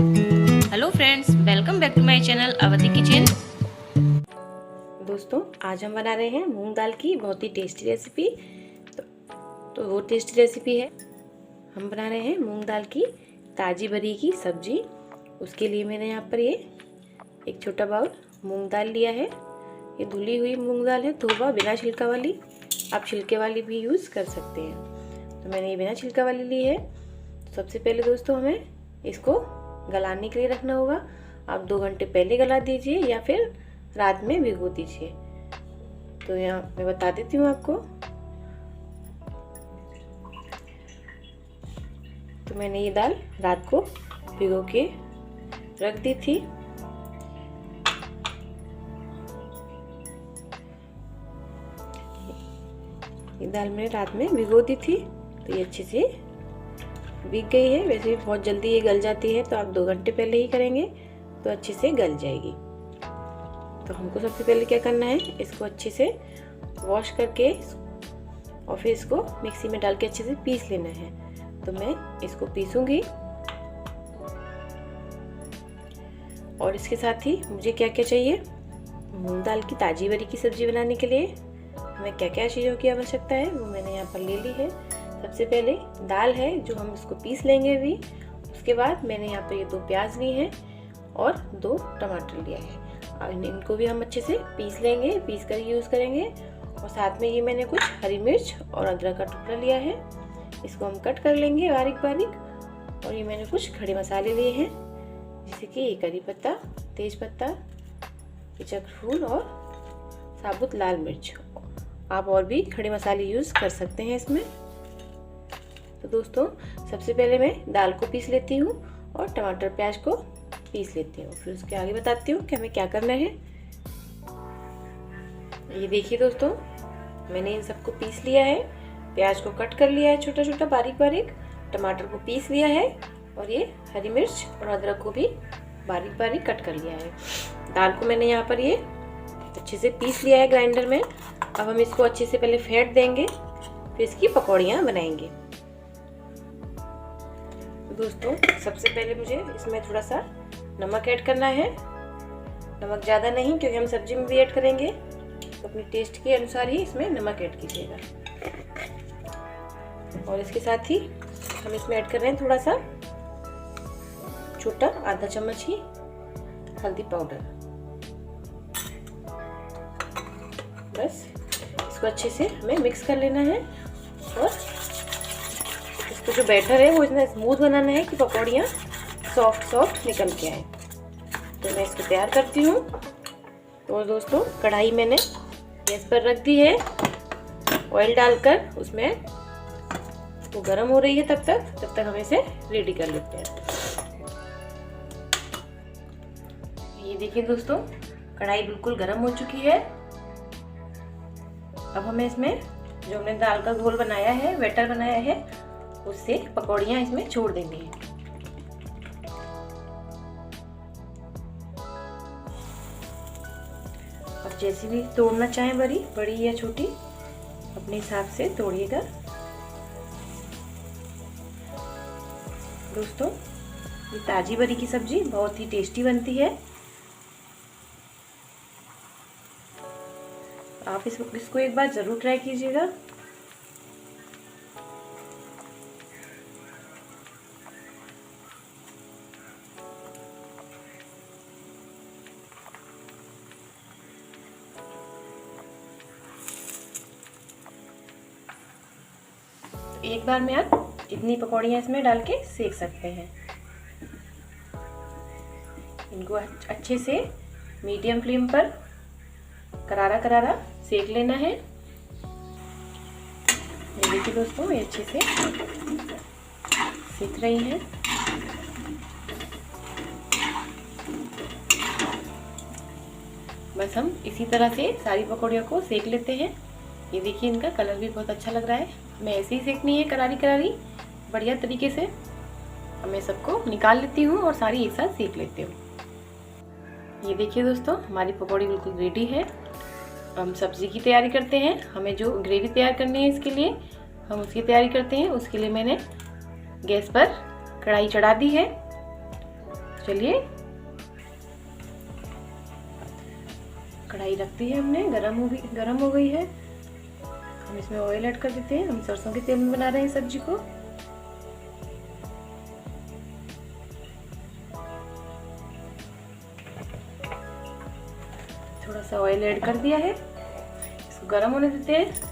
Hello friends, welcome back to my channel Awadhi kitchen. दोस्तों, आज हम बना रहे हैं मूंग दाल की बहुत ही टेस्टी रेसिपी। तो वो टेस्टी रेसिपी है, हम बना रहे हैं मूंग दाल की ताज़ी बरी की सब्जी। उसके लिए मैंने यहाँ पर ये एक छोटा बाउल मूंग दाल लिया है। ये धुली हुई मूंग दाल है, धोबा बिना छिलका वाली। आप छिलके वाली भी यूज़ कर सकते हैं। तो मैंने ये बिना छिलका वाली ली है। तो सबसे पहले दोस्तों हमें इसको गलाने के लिए रखना होगा। आप 2 घंटे पहले गला दीजिए या फिर रात में भिगो दीजिए। तो यहाँ मैं बता देती हूँ आपको। तो मैंने ये दाल रात को भिगो के रख दी थी। ये दाल मैंने रात में भिगो दी थी, तो ये अच्छे से भीग गई है। वैसे भी बहुत जल्दी ये गल जाती है, तो आप 2 घंटे पहले ही करेंगे तो अच्छे से गल जाएगी। तो हमको सबसे पहले क्या करना है, इसको अच्छे से वॉश करके और फिर इसको मिक्सी में डाल के अच्छे से पीस लेना है। तो मैं इसको पीसूंगी। और इसके साथ ही मुझे क्या क्या चाहिए, मूंग दाल की ताजी बरी की सब्जी बनाने के लिए हमें क्या क्या चीज़ों की आवश्यकता है वो मैंने यहाँ पर ले ली है। सबसे पहले दाल है जो हम इसको पीस लेंगे अभी। उसके बाद मैंने यहाँ पर ये 2 प्याज लिए हैं और 2 टमाटर लिया है। और इनको भी हम अच्छे से पीस लेंगे, पीस कर यूज़ करेंगे। और साथ में ये मैंने कुछ हरी मिर्च और अदरक का टुकड़ा लिया है, इसको हम कट कर लेंगे बारीक बारीक। और ये मैंने कुछ खड़े मसाले लिए हैं, जैसे कि ये करी पत्ता, तेज पत्ता, चक्रफूल और साबुत लाल मिर्च। आप और भी खड़े मसाले यूज़ कर सकते हैं इसमें। तो दोस्तों, सबसे पहले मैं दाल को पीस लेती हूँ और टमाटर प्याज को पीस लेती हूँ। फिर उसके आगे बताती हूँ कि हमें क्या करना है। ये देखिए दोस्तों, मैंने इन सबको पीस लिया है। प्याज को कट कर लिया है छोटा छोटा बारीक बारीक, टमाटर को पीस लिया है और ये हरी मिर्च और अदरक को भी बारीक बारीक कट कर लिया है। दाल को मैंने यहाँ पर ये अच्छे से पीस लिया है ग्राइंडर में। अब हम इसको अच्छे से पहले फेंट देंगे, फिर इसकी पकौड़ियाँ बनाएंगे। दोस्तों, सबसे पहले मुझे इसमें थोड़ा सा नमक ऐड करना है। नमक ज़्यादा नहीं, क्योंकि हम सब्जी में भी ऐड करेंगे, तो अपने टेस्ट के अनुसार ही इसमें नमक ऐड कीजिएगा। और इसके साथ ही हम इसमें ऐड कर रहे हैं थोड़ा सा छोटा आधा चम्मच ही हल्दी पाउडर। बस इसको अच्छे से हमें मिक्स कर लेना है। और इसको जो बैटर है वो इतना स्मूथ बनाना है कि पकौड़ियाँ सॉफ्ट सॉफ्ट निकल के आए। तो मैं इसको तैयार करती हूँ। तो दोस्तों, कढ़ाई मैंने गैस पर रख दी है। ऑयल डालकर उसमें वो गर्म हो रही है, तब तक हम इसे रेडी कर लेते हैं। ये देखिए दोस्तों, कढ़ाई बिल्कुल गर्म हो चुकी है। अब हमें इसमें जो हमने दाल का घोल बनाया है, बैटर बनाया है, उससे पकौड़ियाँ इसमें छोड़ देंगे। अब जैसे भी तोड़ना चाहें, बड़ी या छोटी, अपने हिसाब से तोड़िएगा। दोस्तों, ये ताजी बरी की सब्जी बहुत ही टेस्टी बनती है। आप इसको एक बार ज़रूर ट्राई कीजिएगा। एक बार में आप इतनी पकौड़ियाँ इसमें डाल के सेक सकते हैं। इनको अच्छे से मीडियम फ्लेम पर करारा करारा सेक लेना है। ये देखिए दोस्तों, ये अच्छे से सेक रही हैं। बस हम इसी तरह से सारी पकौड़ियों को सेक लेते हैं। ये देखिए, इनका कलर भी बहुत अच्छा लग रहा है। मैं ऐसे ही सेकनी है, करारी करारी, बढ़िया तरीके से। अब मैं सबको निकाल लेती हूँ और सारी एक साथ सेक लेती हूँ। ये देखिए दोस्तों, हमारी पकौड़ी बिल्कुल रेडी है। हम सब्जी की तैयारी करते हैं। हमें जो ग्रेवी तैयार करनी है, इसके लिए हम उसकी तैयारी करते हैं। उसके लिए मैंने गैस पर कढ़ाई चढ़ा दी है। चलिए कढ़ाई रख दी है हमने, गरम हो गई है। हम इसमें ऑयल ऐड कर देते हैं। हम सरसों के तेल में बना रहे हैं सब्जी को। थोड़ा सा ऑयल ऐड कर दिया है, इसको गरम होने देते हैं।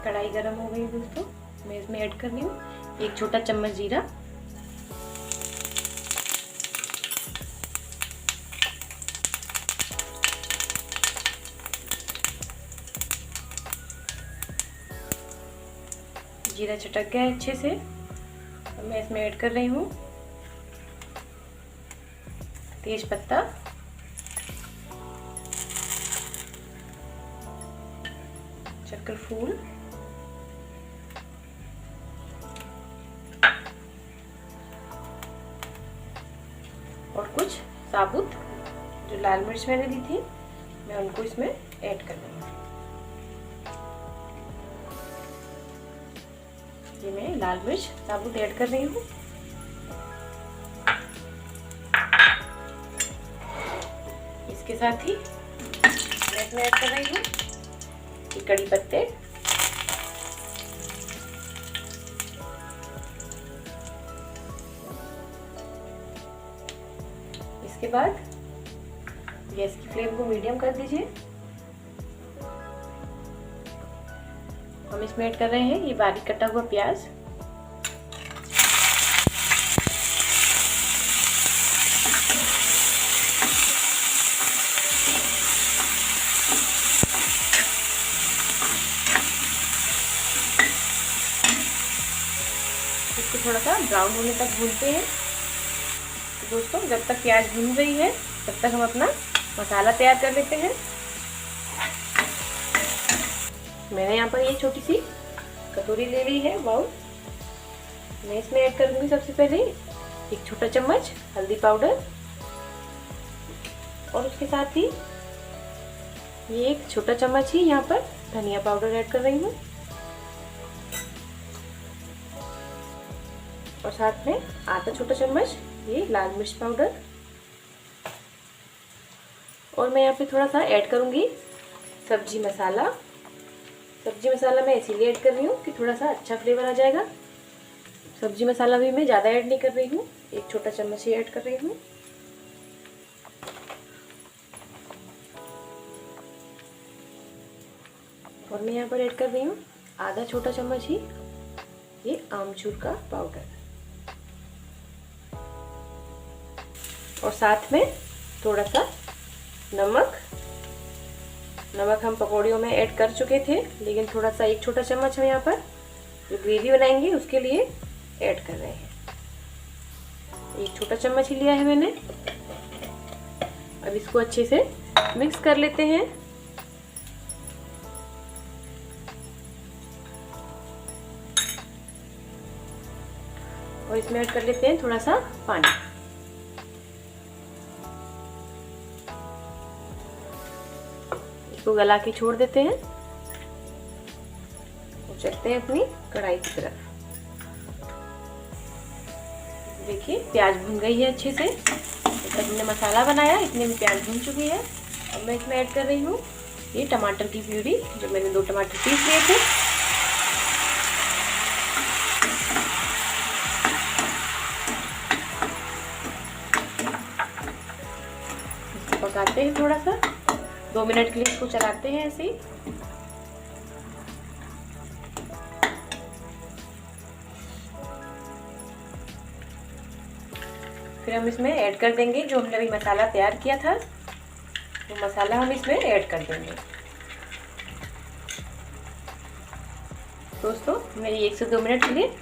कढ़ाई गरम हो गई दोस्तों, मैं इसमें ऐड कर रही हूँ 1 छोटा चम्मच जीरा, जीरा चटक गया है अच्छे से। अब मैं इसमें ऐड कर रही हूँ तेज पत्ता, चक्र फूल, और कुछ साबुत जो लाल मिर्च मैंने ली थी, मैं उनको इसमें ऐड कर दूंगी। ये मैं लाल मिर्च साबुत ऐड कर रही हूँ। इसके साथ ही मैं इसमें ऐड कर रही हूँ ये कड़ी पत्ते, इसके बाद गैस की फ्लेम को मीडियम कर दीजिए। हम इसमें ऐड कर रहे हैं ये बारीक कटा हुआ प्याज, इसको थोड़ा सा ब्राउन होने तक भूनते हैं। तो दोस्तों जब तक प्याज भून रही है तब तक हम अपना मसाला तैयार कर लेते हैं। मैंने यहाँ पर ये छोटी सी कटोरी ले ली है, बाउल। मैं इसमें ऐड कर दूंगी सबसे पहले 1 छोटा चम्मच हल्दी पाउडर, और उसके साथ ही ये 1 छोटा चम्मच ही यहाँ पर धनिया पाउडर ऐड कर रही हूँ, और साथ में आधा छोटा चम्मच ये लाल मिर्च पाउडर, और मैं यहाँ पे थोड़ा सा ऐड करूँगी सब्जी मसाला। सब्जी मसाला मैं इसीलिए ऐड कर रही हूँ कि थोड़ा सा अच्छा फ्लेवर आ जाएगा। सब्जी मसाला भी मैं ज़्यादा ऐड नहीं कर रही हूँ, 1 छोटा चम्मच ही ऐड कर रही हूँ। और मैं यहाँ पर ऐड कर रही हूँ आधा छोटा चम्मच ही ये आमचूर का पाउडर, और साथ में थोड़ा सा नमक हम पकौड़ियों में ऐड कर चुके थे, लेकिन थोड़ा सा 1 छोटा चम्मच हम यहाँ पर जो ग्रेवी बनाएंगे उसके लिए ऐड कर रहे हैं। 1 छोटा चम्मच ही लिया है मैंने। अब इसको अच्छे से मिक्स कर लेते हैं। और इसमें ऐड कर लेते हैं थोड़ा सा पानी। इसको गला के छोड़ देते हैं और चलते हैं अपनी कढ़ाई की तरफ। देखिए प्याज भून गई है अच्छे से। जब हमने मसाला बनाया इतने में प्याज भून चुकी है। अब मैं इसमें ऐड कर रही हूँ ये टमाटर की प्यूरी, जो मैंने 2 टमाटर पीस लिए थे। इसको पकाते हैं थोड़ा सा, 2 मिनट के लिए इसको चलाते हैं ऐसे ही। फिर हम इसमें ऐड कर देंगे जो हमने अभी मसाला तैयार किया था, वो मसाला हम इसमें ऐड कर देंगे। दोस्तों मैंने 1 से 2 मिनट के लिए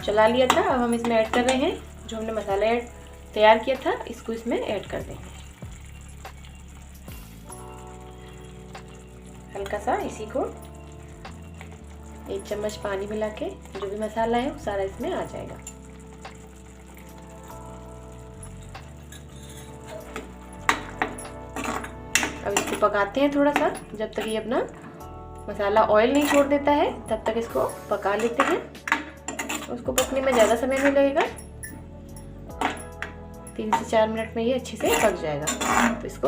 चला लिया था। अब हम इसमें ऐड कर रहे हैं जो हमने मसाला तैयार किया था, इसको इसमें ऐड कर देंगे। हल्का सा इसी को 1 चम्मच पानी मिला के जो भी मसाला है वो सारा इसमें आ जाएगा। अब इसको पकाते हैं थोड़ा सा, जब तक ये अपना मसाला ऑयल नहीं छोड़ देता है तब तक इसको पका लेते हैं। उसको पकने में ज़्यादा समय नहीं लगेगा। 3 से 4 मिनट में ये अच्छे से पक जाएगा। तो इसको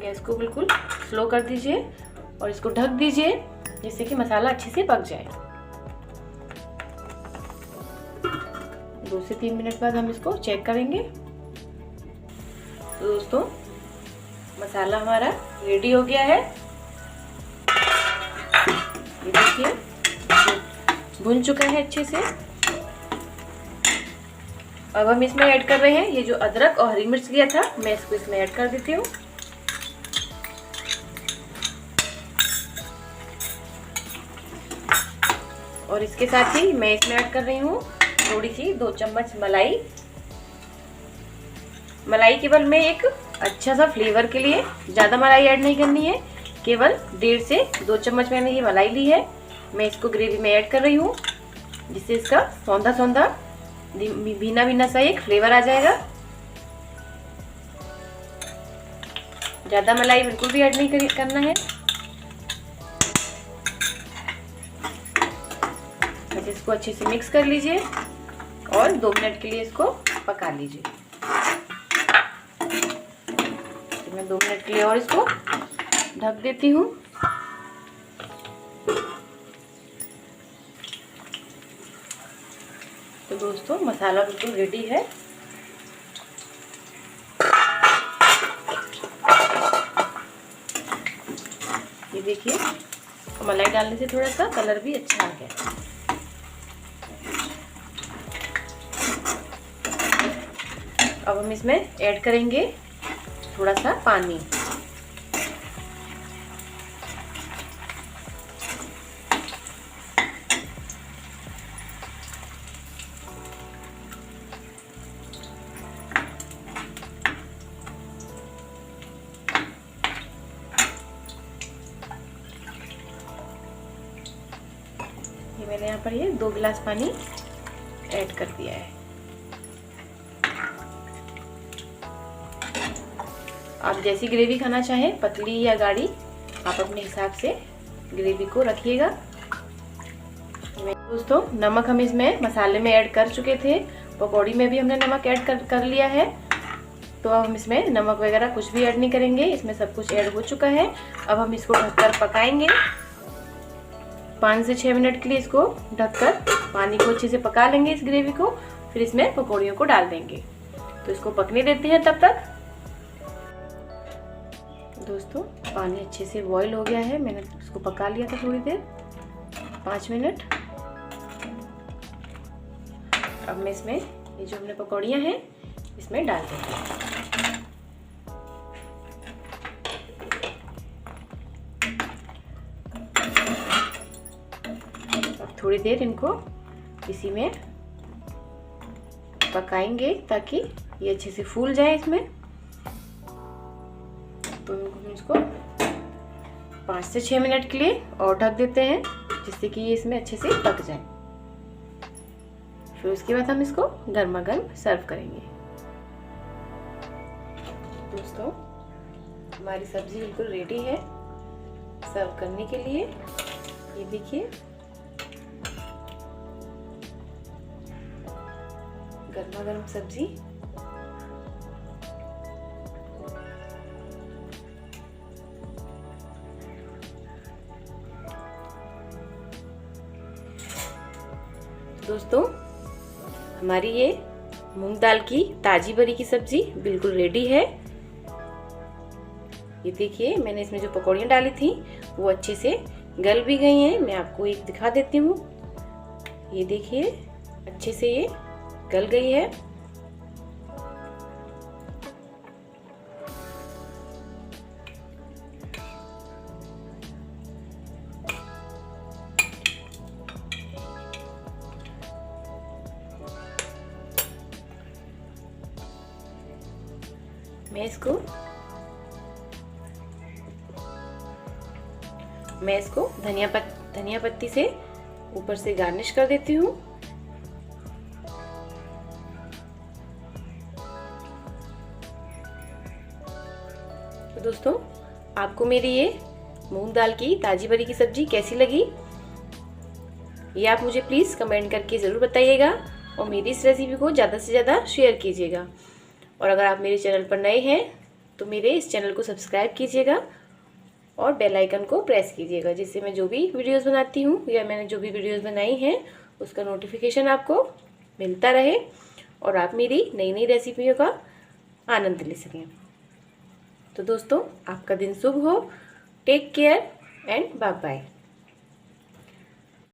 गैस को बिल्कुल स्लो कर दीजिए और इसको ढक दीजिए जिससे कि मसाला अच्छे से पक जाए। 2 से 3 मिनट बाद हम इसको चेक करेंगे। तो दोस्तों मसाला हमारा रेडी हो गया है। ये देखिए भुन चुका है अच्छे से। अब हम इसमें ऐड कर रहे हैं ये जो अदरक और हरी मिर्च लिया था, मैं इसको इसमें ऐड कर देती हूँ। और इसके साथ ही मैं इसमें ऐड कर रही हूँ थोड़ी सी 2 चम्मच मलाई। मलाई केवल मैं एक अच्छा सा फ्लेवर के लिए, ज़्यादा मलाई ऐड नहीं करनी है, केवल 1.5 से 2 चम्मच मैंने ये मलाई ली है। मैं इसको ग्रेवी में ऐड कर रही हूँ जिससे इसका सौंधा सौंधा भीना भीना सा एक फ्लेवर आ जाएगा। ज़्यादा मलाई बिल्कुल भी ऐड नहीं करना है। बस इसको अच्छे से मिक्स कर लीजिए और 2 मिनट के लिए इसको पका लीजिए। तो मैं 2 मिनट के लिए और इसको ढक देती हूँ। तो दोस्तों मसाला बिल्कुल रेडी है। ये देखिए मलाई डालने से थोड़ा सा कलर भी अच्छा आ गया। अब हम इसमें ऐड करेंगे थोड़ा सा पानी। ये मैंने यहाँ पर ये 2 गिलास पानी ऐड कर दिया है। आप जैसी ग्रेवी खाना चाहें, पतली या गाढ़ी, आप अपने हिसाब से ग्रेवी को रखिएगा। दोस्तों नमक हम इसमें मसाले में ऐड कर चुके थे, पकौड़ी में भी हमने नमक ऐड कर लिया है। तो अब हम इसमें नमक वगैरह कुछ भी ऐड नहीं करेंगे, इसमें सब कुछ ऐड हो चुका है। अब हम इसको ढककर पकाएंगे 5 से 6 मिनट के लिए। इसको ढककर पानी को अच्छे से पका लेंगे इस ग्रेवी को, फिर इसमें पकौड़ियों को डाल देंगे। तो इसको पकने देते हैं तब तक। दोस्तों पानी अच्छे से बॉईल हो गया है, मैंने इसको पका लिया था थोड़ी देर, 5 मिनट। अब मैं इसमें ये जो हमने पकौड़ियाँ हैं इसमें डाल देंगे। अब थोड़ी देर इनको इसी में पकाएंगे ताकि ये अच्छे से फूल जाए इसमें। तो हम इसको 5 से 6 मिनट के लिए और ढक देते हैं जिससे कि ये इसमें अच्छे से पक जाए। फिर उसके बाद हम इसको गर्मा गर्म सर्व करेंगे। दोस्तों हमारी सब्जी बिल्कुल रेडी है सर्व करने के लिए। ये देखिए गर्मा गर्म सब्जी। दोस्तों हमारी ये मूंग दाल की ताजी बरी की सब्जी बिल्कुल रेडी है। ये देखिए मैंने इसमें जो पकौड़ियाँ डाली थी वो अच्छे से गल भी गई हैं। मैं आपको एक दिखा देती हूँ। ये देखिए अच्छे से ये गल गई है। मैं इसको धनिया पत्ती से ऊपर से गार्निश कर देती हूँ। तो दोस्तों आपको मेरी ये मूंग दाल की ताजी बरी की सब्जी कैसी लगी, ये आप मुझे प्लीज़ कमेंट करके ज़रूर बताइएगा। और मेरी इस रेसिपी को ज़्यादा से ज़्यादा शेयर कीजिएगा। और अगर आप मेरे चैनल पर नए हैं तो मेरे इस चैनल को सब्सक्राइब कीजिएगा और बेल आइकन को प्रेस कीजिएगा, जिससे मैं जो भी वीडियोस बनाती हूँ या मैंने जो भी वीडियोस बनाई हैं उसका नोटिफिकेशन आपको मिलता रहे और आप मेरी नई नई रेसिपियों का आनंद ले सकें। तो दोस्तों, आपका दिन शुभ हो। Take care and bye bye.